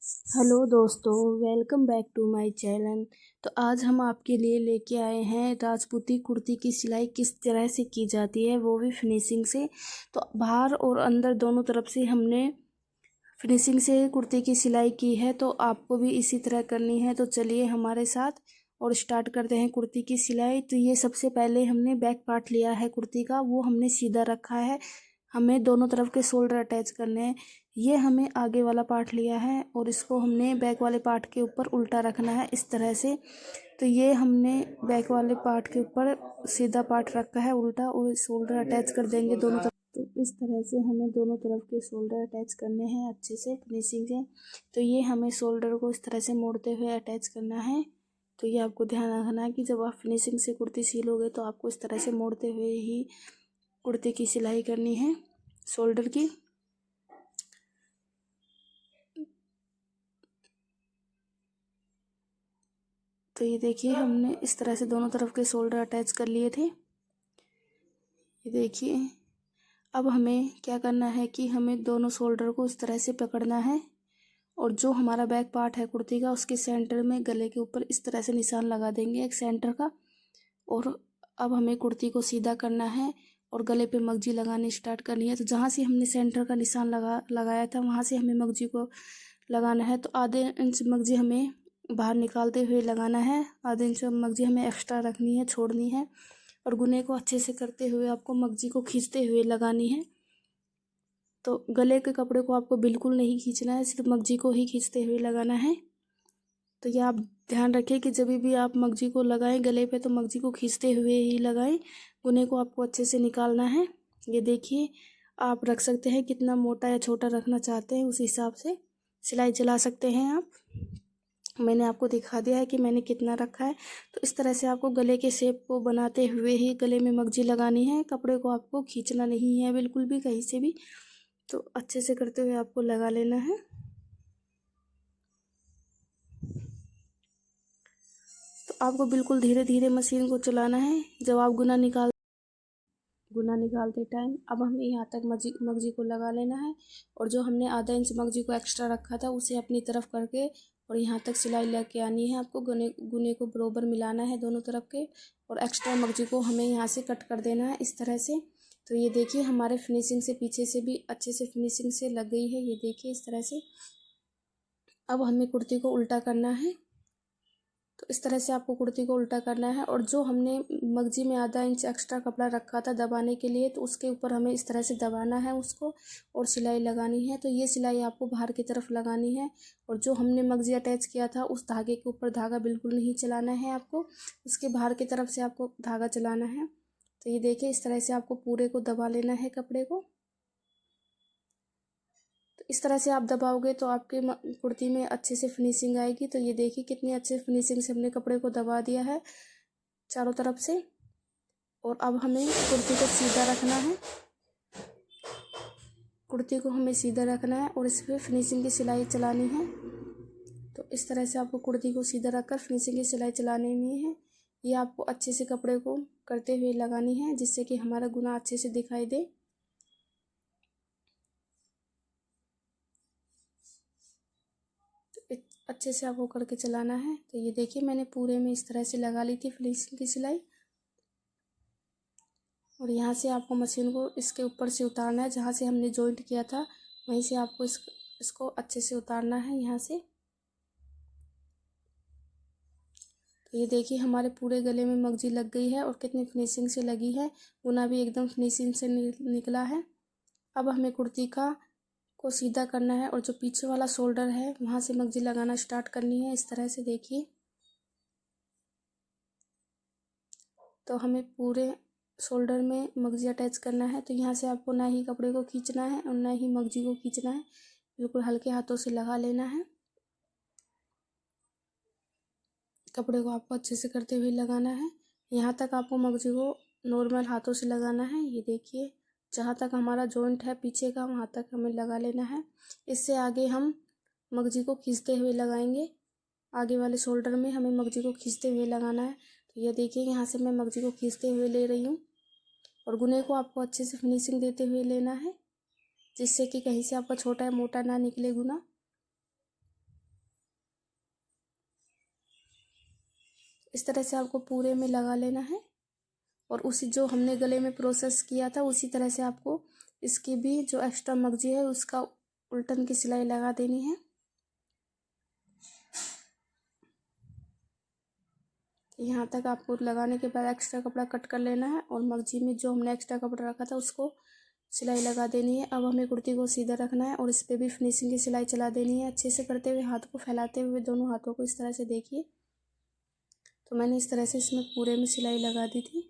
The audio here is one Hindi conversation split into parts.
हेलो दोस्तों, welcome back to my channel. तो आज हम आपके लिए लेके आए हैं राजपूती कुर्ती की सिलाई किस तरह से की जाती है, वो भी फिनिशिंग से। तो बाहर और अंदर दोनों तरफ से हमने फिनिशिंग से कुर्ती की सिलाई की है, तो आपको भी इसी तरह करनी है। तो चलिए हमारे साथ और स्टार्ट करते हैं कुर्ती की सिलाई। तो ये सबसे पहले हमने बैक पार्ट लिया है कुर्ती का, वो हमने सीधा रखा है। हमें दोनों तरफ के शोल्डर अटैच करने हैं। ये हमें आगे वाला पार्ट लिया है और इसको हमने बैक वाले पार्ट के ऊपर उल्टा रखना है इस तरह से। तो ये हमने बैक वाले पार्ट के ऊपर सीधा पार्ट रखा है उल्टा, और शोल्डर अटैच कर देंगे दोनों तरफ। तो इस तरह से हमें दोनों तरफ के शोल्डर अटैच करने हैं अच्छे से फिनिशिंग से। तो ये हमें शोल्डर को इस तरह से मोड़ते हुए अटैच करना है। तो ये आपको ध्यान रखना है कि जब आप फिनिशिंग से कुर्ती सिलोगे तो आपको इस तरह से मोड़ते हुए ही कुर्ती की सिलाई करनी है शोल्डर की। तो ये देखिए हमने इस तरह से दोनों तरफ के शोल्डर अटैच कर लिए थे। ये देखिए अब हमें क्या करना है कि हमें दोनों शोल्डर को इस तरह से पकड़ना है, और जो हमारा बैक पार्ट है कुर्ती का उसके सेंटर में गले के ऊपर इस तरह से निशान लगा देंगे एक सेंटर का। और अब हमें कुर्ती को सीधा करना है और गले पे मगजी लगानी स्टार्ट करनी है। तो जहाँ से हमने सेंटर का निशान लगाया था वहाँ से हमें मगजी को लगाना है। तो आधे इंच मगजी हमें बाहर निकालते हुए लगाना है, आधे इंच मगजी हमें एक्स्ट्रा रखनी है, छोड़नी है। और गुने को अच्छे से करते हुए आपको मगजी को खींचते हुए लगानी है। तो गले के कपड़े को आपको बिल्कुल नहीं खींचना है, सिर्फ मगजी को ही खींचते हुए लगाना है। तो ये आप ध्यान रखें कि जब भी आप मगजी को लगाएं गले पे तो मगजी को खींचते हुए ही लगाएं। गुने को आपको अच्छे से निकालना है। ये देखिए आप रख सकते हैं, कितना मोटा या छोटा रखना चाहते हैं उस हिसाब से सिलाई चला सकते हैं आप। मैंने आपको दिखा दिया है कि मैंने कितना रखा है। तो इस तरह से आपको गले के शेप को बनाते हुए ही गले में मगजी लगानी है, कपड़े को आपको खींचना नहीं है बिल्कुल भी कहीं से भी। तो अच्छे से करते हुए आपको लगा लेना है। तो आपको बिल्कुल धीरे धीरे मशीन को चलाना है। जब आप गुना निकालते टाइम अब हमें यहाँ तक मगजी को लगा लेना है, और जो हमने आधा इंच मगजी को एक्स्ट्रा रखा था उसे अपनी तरफ करके और यहाँ तक सिलाई लेके आनी है। आपको गुने को बरोबर मिलाना है दोनों तरफ के, और एक्स्ट्रा मगजी को हमें यहाँ से कट कर देना है इस तरह से। तो ये देखिए हमारे फिनिशिंग से पीछे से भी अच्छे से फिनिशिंग से लग गई है, ये देखिए इस तरह से। अब हमें कुर्ती को उल्टा करना है। तो इस तरह से आपको कुर्ती को उल्टा करना है, और जो हमने मगजी में आधा इंच एक्स्ट्रा कपड़ा रखा था दबाने के लिए, तो उसके ऊपर हमें इस तरह से दबाना है उसको और सिलाई लगानी है। तो ये सिलाई आपको बाहर की तरफ लगानी है, और जो हमने मगजी अटैच किया था उस धागे के ऊपर धागा बिल्कुल नहीं चलाना है आपको, उसके बाहर की तरफ से आपको धागा चलाना है। तो ये देखिए इस तरह से आपको पूरे को दबा लेना है कपड़े को। तो इस तरह से आप दबाओगे तो आपके कुर्ती में अच्छे से फिनिशिंग आएगी। तो ये देखिए कितनी अच्छे फिनिशिंग से हमने कपड़े को दबा दिया है चारों तरफ से। और अब हमें कुर्ती को सीधा रखना है, कुर्ती को हमें सीधा रखना है और इस पर फिनिशिंग की सिलाई चलानी है। तो इस तरह से आपको कुर्ती को सीधा रखकर फिनिशिंग की सिलाई चलानी है। ये आपको अच्छे से कपड़े को करते हुए लगानी है, जिससे कि हमारा गुना अच्छे से दिखाई दे। अच्छे से आपको करके चलाना है। तो ये देखिए मैंने पूरे में इस तरह से लगा ली थी फिनिशिंग की सिलाई, और यहाँ से आपको मशीन को इसके ऊपर से उतारना है, जहाँ से हमने जॉइंट किया था वहीं से आपको इसको अच्छे से उतारना है यहाँ से। तो ये देखिए हमारे पूरे गले में मगजी लग गई है, और कितनी फिनिशिंग से लगी है, गुना भी एकदम फिनिशिंग से निकला है। अब हमें कुर्ती को सीधा करना है, और जो पीछे वाला शोल्डर है वहाँ से मगजी लगाना स्टार्ट करनी है इस तरह से देखिए। तो हमें पूरे शोल्डर में मगजी अटैच करना है। तो यहाँ से आपको ना ही कपड़े को खींचना है और ना ही मगजी को खींचना है, बिल्कुल हल्के हाथों से लगा लेना है। कपड़े को आपको अच्छे से करते हुए लगाना है। यहाँ तक आपको मगजी को नॉर्मल हाथों से लगाना है। ये देखिए जहाँ तक हमारा जॉइंट है पीछे का वहाँ तक हमें लगा लेना है। इससे आगे हम मगजी को खींचते हुए लगाएंगे, आगे वाले शोल्डर में हमें मगजी को खींचते हुए लगाना है। तो ये देखिए यहाँ से मैं मगजी को खींचते हुए ले रही हूँ, और गुने को आपको अच्छे से फिनिशिंग देते हुए लेना है, जिससे कि कहीं से आपका छोटा या मोटा ना निकले गुना। इस तरह से आपको पूरे में लगा लेना है और उसी जो हमने गले में प्रोसेस किया था उसी तरह से आपको इसकी भी जो एक्स्ट्रा मगजी है उसका उल्टन की सिलाई लगा देनी है। यहाँ तक आपको लगाने के बाद एक्स्ट्रा कपड़ा कट कर लेना है और मगजी में जो हमने एक्स्ट्रा कपड़ा रखा था उसको सिलाई लगा देनी है। अब हमें कुर्ती को सीधा रखना है और इस पर भी फिनिशिंग की सिलाई चला देनी है अच्छे से करते हुए, हाथ को फैलाते हुए दोनों हाथों को इस तरह से देखिए। तो मैंने इस तरह से इसमें पूरे में सिलाई लगा दी थी।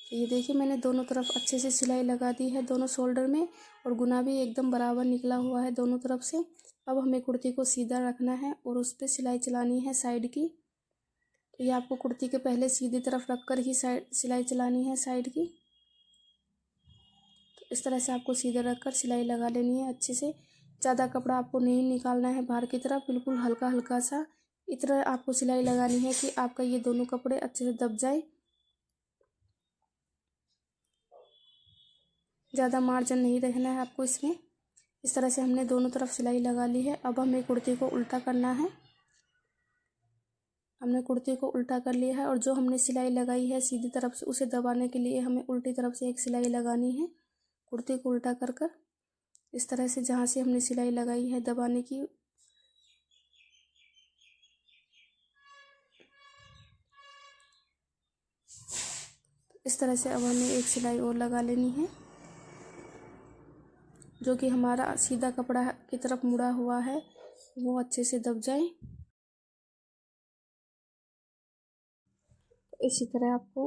तो ये देखिए मैंने दोनों तरफ अच्छे से सिलाई लगा दी है दोनों शोल्डर में और गुना भी एकदम बराबर निकला हुआ है दोनों तरफ से। अब हमें कुर्ती को सीधा रखना है और उस पर सिलाई चलानी है साइड की। तो ये आपको कुर्ती के पहले सीधी तरफ रख कर ही साइड सिलाई चलानी है साइड की। तो इस तरह से आपको सीधा रख कर सिलाई लगा लेनी है अच्छे से। ज़्यादा कपड़ा आपको नहीं निकालना है बाहर की तरफ, बिल्कुल हल्का हल्का सा इतना आपको सिलाई लगानी है कि आपका ये दोनों कपड़े अच्छे से दब जाए। ज़्यादा मार्जिन नहीं रखना है आपको इसमें। इस तरह से हमने दोनों तरफ सिलाई लगा ली है। अब हमें कुर्ती को उल्टा करना है। हमने कुर्ती को उल्टा कर लिया है और जो हमने सिलाई लगाई है सीधी तरफ से उसे दबाने के लिए हमें उल्टी तरफ से एक सिलाई लगानी है कुर्ती को उल्टा कर कर। इस तरह से जहाँ से हमने सिलाई लगाई है दबाने की, इस तरह से अब हमें एक सिलाई और लगा लेनी है जो कि हमारा सीधा कपड़ा की तरफ मुड़ा हुआ है वो अच्छे से दब जाए। इसी तरह आपको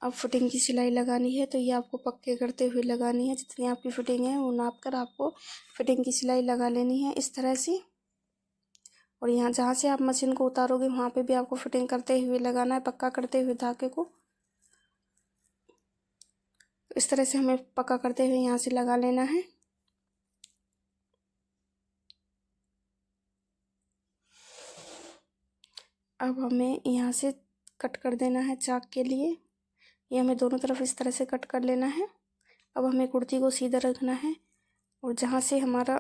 अब फिटिंग की सिलाई लगानी है। तो ये आपको पक्के करते हुए लगानी है, जितनी आपकी फिटिंग है वो नाप कर आपको फिटिंग की सिलाई लगा लेनी है इस तरह से। और यहाँ जहाँ से आप मशीन को उतारोगे वहाँ पे भी आपको फिटिंग करते हुए लगाना है, पक्का करते हुए धागे को। इस तरह से हमें पक्का करते हुए यहाँ से लगा लेना है। अब हमें यहाँ से कट कर देना है चाक के लिए। ये हमें दोनों तरफ इस तरह से कट कर लेना है। अब हमें कुर्ती को सीधा रखना है और जहाँ से हमारा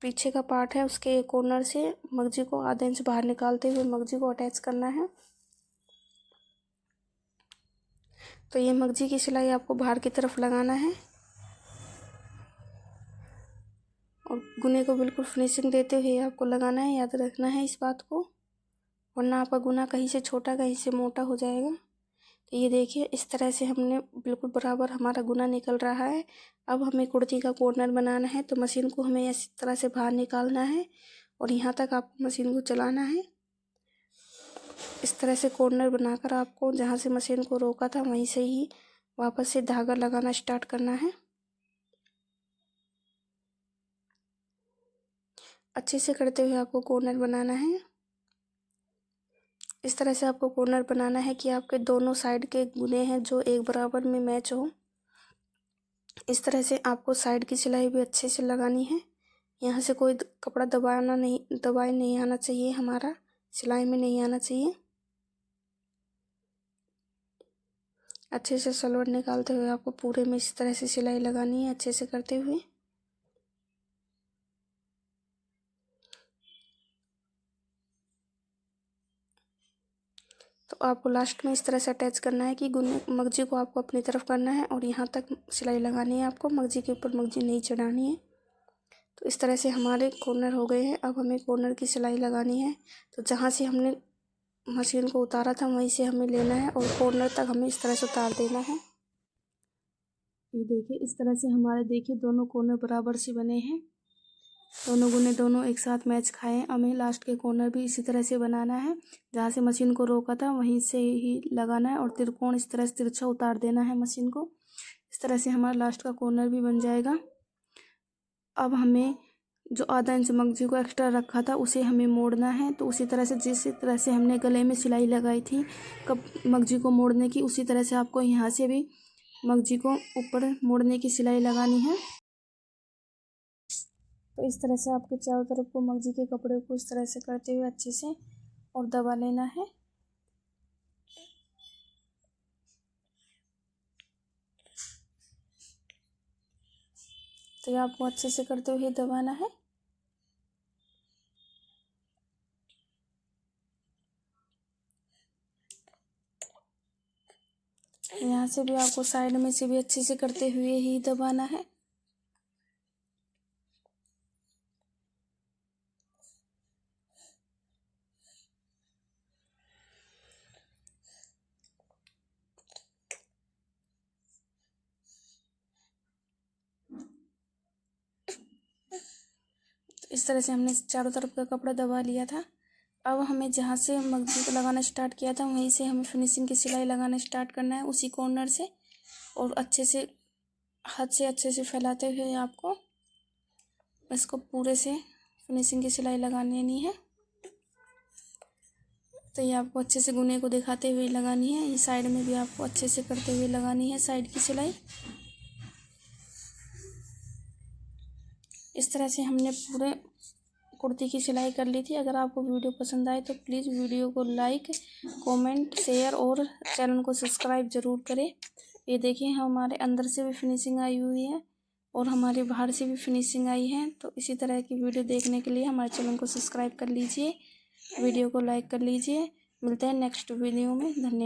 पीछे का पार्ट है उसके एक कॉर्नर से मगजी को आधा इंच बाहर निकालते हुए मगजी को अटैच करना है। तो ये मगजी की सिलाई आपको बाहर की तरफ लगाना है और गुने को बिल्कुल फिनिशिंग देते हुए आपको लगाना है, याद रखना है इस बात को, वरना आपका गुना कहीं से छोटा कहीं से मोटा हो जाएगा। तो ये देखिए इस तरह से हमने बिल्कुल बराबर हमारा गुना निकल रहा है। अब हमें कुर्ती का कॉर्नर बनाना है तो मशीन को हमें इस तरह से बाहर निकालना है और यहाँ तक आपको मशीन को चलाना है। इस तरह से कॉर्नर बनाकर आपको जहाँ से मशीन को रोका था वहीं से ही वापस से धागा लगाना स्टार्ट करना है। अच्छे से करते हुए आपको कॉर्नर बनाना है। इस तरह से आपको कॉर्नर बनाना है कि आपके दोनों साइड के गुने हैं जो एक बराबर में मैच हो। इस तरह से आपको साइड की सिलाई भी अच्छे से लगानी है। यहाँ से कोई कपड़ा दबाए नहीं आना चाहिए, हमारा सिलाई में नहीं आना चाहिए। अच्छे से सलवार निकालते हुए आपको पूरे में इस तरह से सिलाई लगानी है अच्छे से करते हुए। तो आपको लास्ट में इस तरह से अटैच करना है कि गुन्ने मगजी को आपको अपनी तरफ करना है और यहाँ तक सिलाई लगानी है आपको, मगजी के ऊपर मगजी नहीं चढ़ानी है। तो इस तरह से हमारे कॉर्नर हो गए हैं। अब हमें कॉर्नर की सिलाई लगानी है। तो जहाँ से हमने मशीन को उतारा था वहीं से हमें लेना है और कॉर्नर तक हमें इस तरह से उतार देना है। ये देखिए इस तरह से हमारे देखिए दोनों कॉर्नर बराबर से बने हैं, दोनों गुने दोनों एक साथ मैच खाएं। हमें लास्ट के कॉर्नर भी इसी तरह से बनाना है, जहाँ से मशीन को रोका था वहीं से ही लगाना है और त्रिकोण इस तरह से तिरछा उतार देना है मशीन को। इस तरह से हमारा लास्ट का कॉर्नर भी बन जाएगा। अब हमें जो आधा इंच मगजी को एक्स्ट्रा रखा था उसे हमें मोड़ना है। तो उसी तरह से जिस तरह से हमने गले में सिलाई लगाई थी कब मगजी को मोड़ने की, उसी तरह से आपको यहाँ से भी मगजी को ऊपर मोड़ने की सिलाई लगानी है। तो इस तरह से आपके चारों तरफ को मगजी के कपड़े को इस तरह से करते हुए अच्छे से और दबा लेना है। तो ये आपको अच्छे से करते हुए दबाना है। यहाँ से भी आपको साइड में से भी अच्छे से करते हुए ही दबाना है। इस तरह से हमने चारों तरफ का कपड़ा दबा लिया था। अब हमें जहाँ से मगजी को लगाना स्टार्ट किया था वहीं से हमें फिनिशिंग की सिलाई लगाना स्टार्ट करना है, उसी कॉर्नर से। और अच्छे से हाथ से अच्छे से फैलाते हुए आपको इसको पूरे से फिनिशिंग की सिलाई लगानी है। तो ये आपको अच्छे से गुने को दिखाते हुए लगानी है। ये साइड में भी आपको अच्छे से करते हुए लगानी है साइड की सिलाई। इस तरह से हमने पूरे कुर्ती की सिलाई कर ली थी। अगर आपको वीडियो पसंद आए तो प्लीज़ वीडियो को लाइक, कमेंट, शेयर और चैनल को सब्सक्राइब ज़रूर करें। ये देखिए हमारे अंदर से भी फिनिशिंग आई हुई है और हमारे बाहर से भी फिनिशिंग आई है। तो इसी तरह की वीडियो देखने के लिए हमारे चैनल को सब्सक्राइब कर लीजिए, वीडियो को लाइक कर लीजिए। मिलते हैं नेक्स्ट वीडियो में। धन्यवाद।